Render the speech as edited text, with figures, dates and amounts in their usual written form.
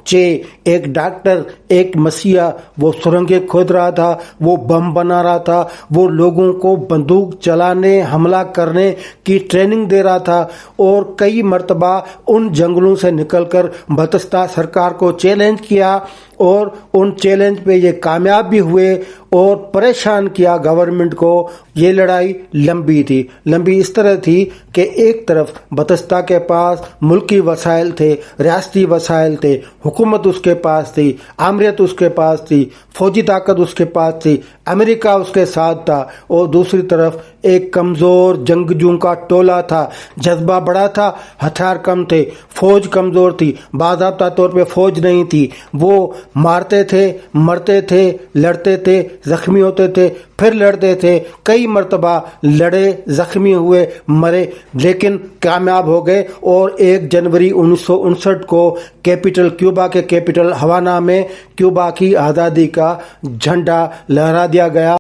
چے ایک ڈاکٹر، ایک مسیحا، وہ سرنگیں کھود رہا تھا، وہ بم بنا رہا تھا، وہ لوگوں کو بندوق چلانے، حملہ کرنے کی ٹریننگ دے رہا تھا، اور کئی مرتبہ ان جنگلوں سے نکل کر بتستہ سرکار کو چیلنج کیا، اور ان چیلنج پہ یہ کامیاب بھی ہوئے اور پریشان کیا گورنمنٹ کو۔ یہ لڑائی لمبی اس طرح تھی کہ ایک طرف بتستہ کے پاس ملکی وسائل تھے، ریاستی وسائل تھے، حکومت اس کے پاس تھی، آمریت اس کے پاس تھی، فوجی طاقت اس کے پاس تھی، امریکہ اس کے ساتھ تھا، اور دوسری طرف ایک کمزور جنگجوؤں کا ٹولہ تھا۔ جذبہ بڑا تھا، ہتھیار کم تھے، فوج کمزور تھی، باضابطہ طور پہ فوج نہیں تھی۔ وہ مارتے تھے، مرتے تھے، لڑتے تھے، زخمی ہوتے تھے، پھر لڑتے تھے، کئی مرتبہ لڑے، زخمی ہوئے، مرے، لیکن کامیاب ہو گئے، اور 1 جنوری 1959 کو کیوبا کے کیپٹل ہوانا میں کیوبا کی آزادی کا جھنڈا لہرا دیا گیا۔